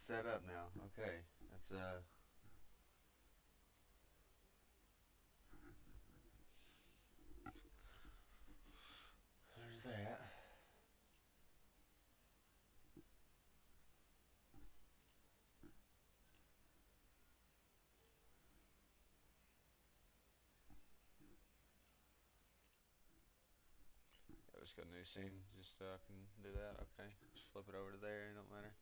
set up now. Okay, that's there's that. Just got a new scene. Just I can do that. Okay, just flip it over to there. It don't matter.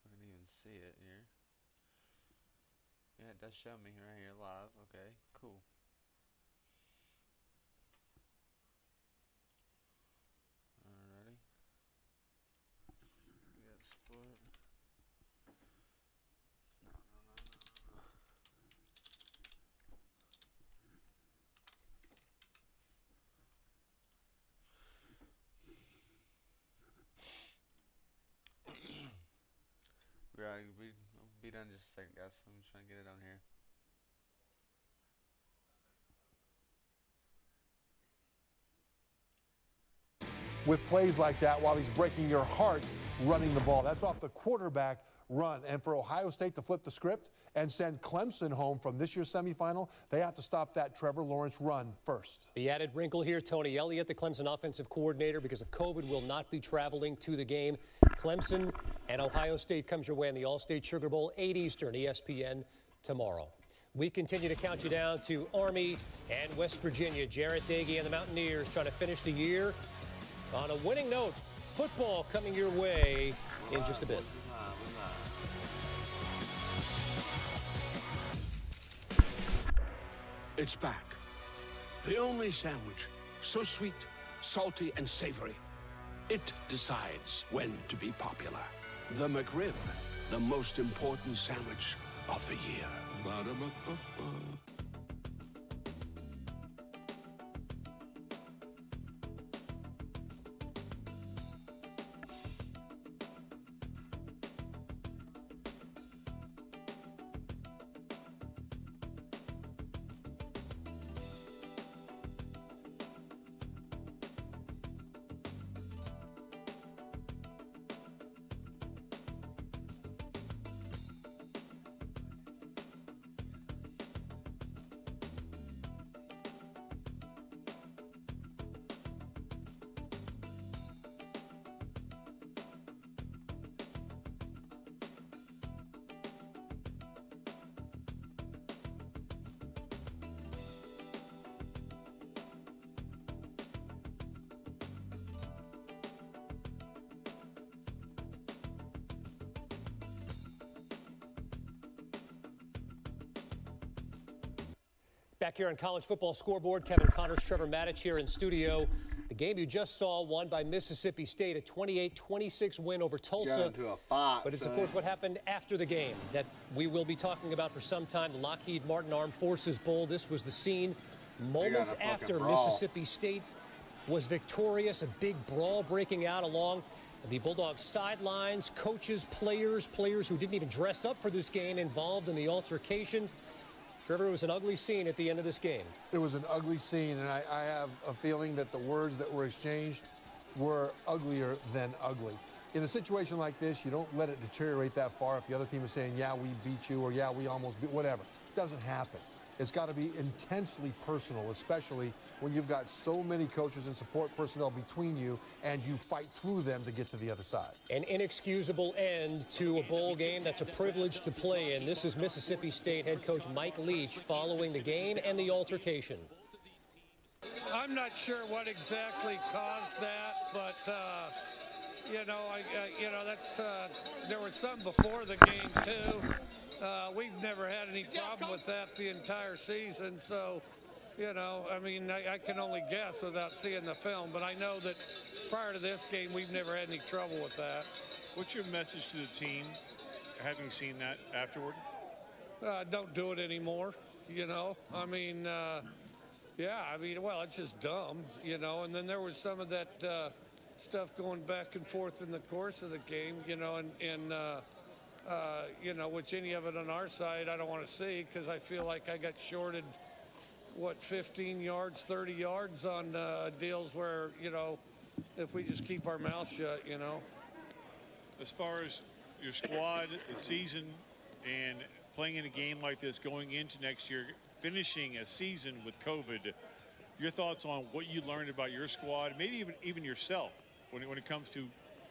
I didn't even see it here. Yeah, it does show me right here live. Okay, cool. Alrighty. We got split. No, no, no, no, no. Right, I'll be done in just a second, guys. I'm just trying to get it on here. With plays like that while he's breaking your heart running the ball. That's off the quarterback run. And for Ohio State to flip the script and send Clemson home from this year's semifinal, they have to stop that Trevor Lawrence run first. The added wrinkle here, Tony Elliott, the Clemson offensive coordinator, because of COVID, will not be traveling to the game. Clemson and Ohio State comes your way in the All-State Sugar Bowl, 8 Eastern, ESPN tomorrow. We continue to count you down to Army and West Virginia. Jarrett Doege and the Mountaineers trying to finish the year on a winning note. Football coming your way in just a bit. It's back. The only sandwich so sweet, salty, and savory. It decides when to be popular. The McRib, the most important sandwich of the year. Ba-da-ba-ba-ba. Back here on College Football Scoreboard, Kevin Connors, Trevor Matich here in studio. The game you just saw won by Mississippi State, a 28-26 win over Tulsa. But it's, of course, what happened after the game that we will be talking about for some time. The Lockheed Martin Armed Forces Bowl. This was the scene moments after Mississippi State was victorious. A big brawl breaking out along the Bulldogs sidelines. Coaches, players who didn't even dress up for this game involved in the altercation. Trevor, it was an ugly scene at the end of this game. It was an ugly scene, and I have a feeling that the words that were exchanged were uglier than ugly. In a situation like this, you don't let it deteriorate that far. If the other team is saying, yeah, we beat you, or yeah, we almost beat, whatever. It doesn't happen. It's got to be intensely personal, especially when you've got so many coaches and support personnel between you, and you fight through them to get to the other side. An inexcusable end to a bowl game that's a privilege to play in. This is Mississippi State head coach Mike Leach following the game and the altercation. I'm not sure what exactly caused that, but that's there was some before the game too. We've never had any problem with that the entire season, so I can only guess without seeing the film, but I know that prior to this game we've never had any trouble with that. What's your message to the team, having seen that afterward? Don't do it anymore, well, it's just dumb, and then there was some of that stuff going back and forth in the course of the game, which any of it on our side I don't want to see, because I feel like I got shorted, 15 yards, 30 yards on deals where, if we just keep our mouth shut, As far as your squad, the season, and playing in a game like this going into next year, finishing a season with COVID, your thoughts on what you learned about your squad, maybe even yourself, when it comes to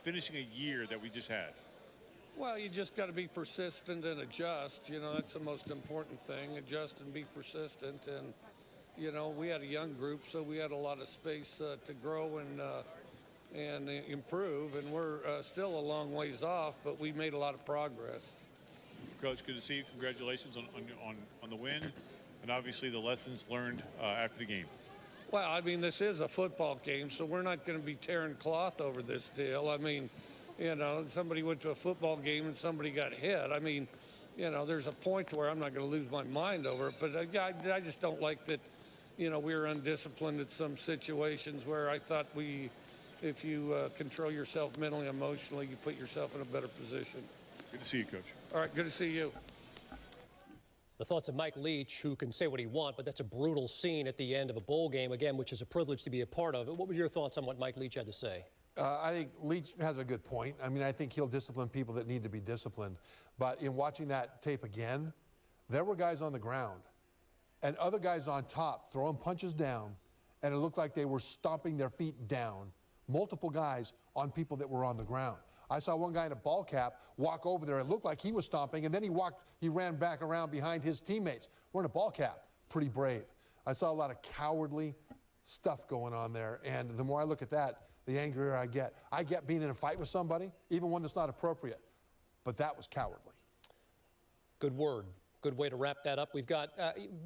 finishing a year that we just had? Well, you just got to be persistent and adjust. That's the most important thing. Adjust and be persistent. And, we had a young group, so we had a lot of space to grow and improve. And we're still a long ways off, but we made a lot of progress. Coach, good to see you. Congratulations on the win, and obviously the lessons learned after the game. Well, I mean, this is a football game, so we're not going to be tearing cloth over this deal. I mean, somebody went to a football game and somebody got hit. I mean, there's a point to where I'm not going to lose my mind over it, but I just don't like that, we were undisciplined in some situations where I thought if you control yourself mentally, emotionally, you put yourself in a better position. Good to see you, Coach. All right, good to see you. The thoughts of Mike Leach, who can say what he wants, but that's a brutal scene at the end of a bowl game, again, which is a privilege to be a part of it. What were your thoughts on what Mike Leach had to say? I think Leach has a good point. I mean, I think he'll discipline people that need to be disciplined. But in watching that tape again, there were guys on the ground and other guys on top throwing punches down, and it looked like they were stomping their feet down. Multiple guys on people that were on the ground. I saw one guy in a ball cap walk over there. It looked like he was stomping, and then he ran back around behind his teammates. Wearing a ball cap. Pretty brave. I saw a lot of cowardly stuff going on there, and the more I look at that, the angrier I get. I get being in a fight with somebody, even one that's not appropriate, but that was cowardly. Good word. Good way to wrap that up. We've got,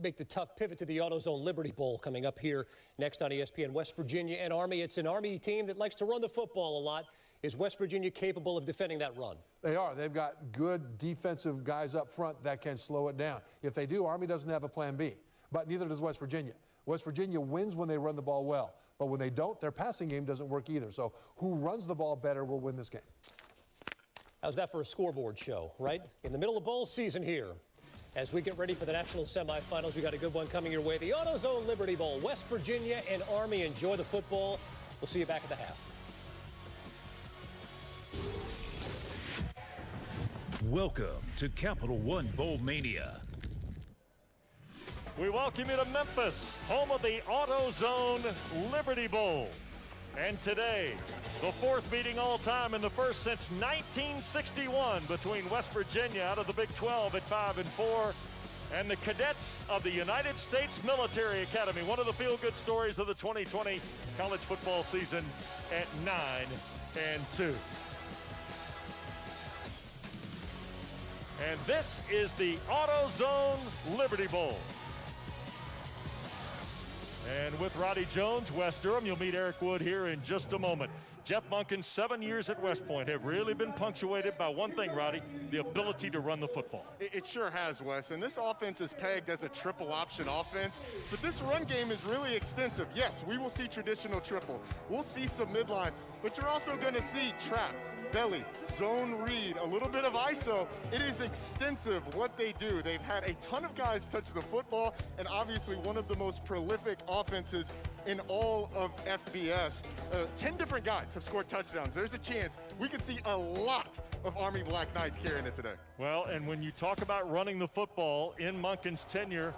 make the tough pivot to the AutoZone Liberty Bowl coming up here next on ESPN. West Virginia and Army. It's an Army team that likes to run the football a lot. Is West Virginia capable of defending that run? They are. They've got good defensive guys up front that can slow it down. If they do, Army doesn't have a plan B, but neither does West Virginia. West Virginia wins when they run the ball well, but when they don't, their passing game doesn't work either. So who runs the ball better will win this game. How's that for a scoreboard show, right? In the middle of bowl season here. As we get ready for the national semifinals, we got a good one coming your way. The AutoZone Liberty Bowl, West Virginia and Army. Enjoy the football. We'll see you back at the half. Welcome to Capital One Bowl Mania. We welcome you to Memphis, home of the AutoZone Liberty Bowl. And today, the fourth meeting all time and the first since 1961 between West Virginia out of the Big 12 at 5-4 and the cadets of the United States Military Academy. One of the feel-good stories of the 2020 college football season at 9-2. And this is the AutoZone Liberty Bowl. And with Roddy Jones, Wes Durham, you'll meet Eric Wood here in just a moment. Jeff Monken's 7 years at West Point have really been punctuated by one thing, Roddy, the ability to run the football. It sure has, Wes. And this offense is pegged as a triple option offense. But this run game is really extensive. Yes, we will see traditional triple. We'll see some midline. But you're also going to see trap, belly, zone read, a little bit of ISO. It is extensive what they do. They've had a ton of guys touch the football, and obviously one of the most prolific offenses in all of FBS. 10 different guys have scored touchdowns. There's a chance we could see a lot of Army Black Knights carrying it today. Well, and when you talk about running the football in Monken's tenure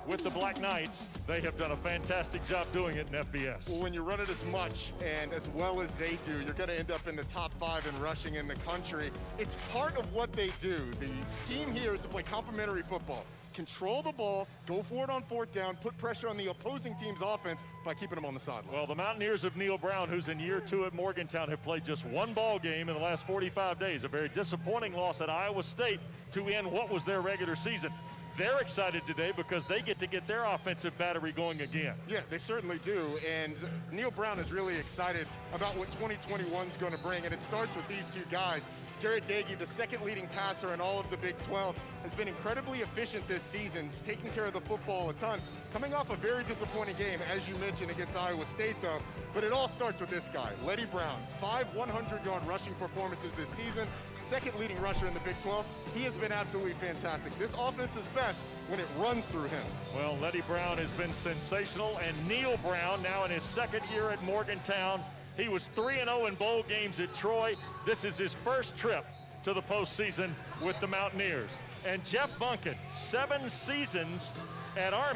with the Black Knights, they have done a fantastic job doing it in FBS. Well, when you run it as much and as well as they do, you're going to end up in the top 5 in rushing in the country. It's part of what they do. The scheme here is to play complementary football. Control the ball, go for it on fourth down, put pressure on the opposing team's offense by keeping them on the sideline. Well, the Mountaineers of Neil Brown, who's in year 2 at Morgantown, have played just one ball game in the last 45 days. A very disappointing loss at Iowa State to end what was their regular season. They're excited today because they get to get their offensive battery going again. Yeah, they certainly do. And Neil Brown is really excited about what 2021 is going to bring. And it starts with these two guys. Jared Dagey, the second leading passer in all of the Big 12, has been incredibly efficient this season. He's taking care of the football a ton. Coming off a very disappointing game, as you mentioned, against Iowa State, though. But it all starts with this guy, Letty Brown. 5 100-yard rushing performances this season. second leading rusher in the Big 12. He has been absolutely fantastic. This offense is best when it runs through him. Well, Letty Brown has been sensational, and Neil Brown now in his second year at Morgantown. He was 3-0 in bowl games at Troy. This is his first trip to the postseason with the Mountaineers. And Jeff Bunkin, 7 seasons at Army.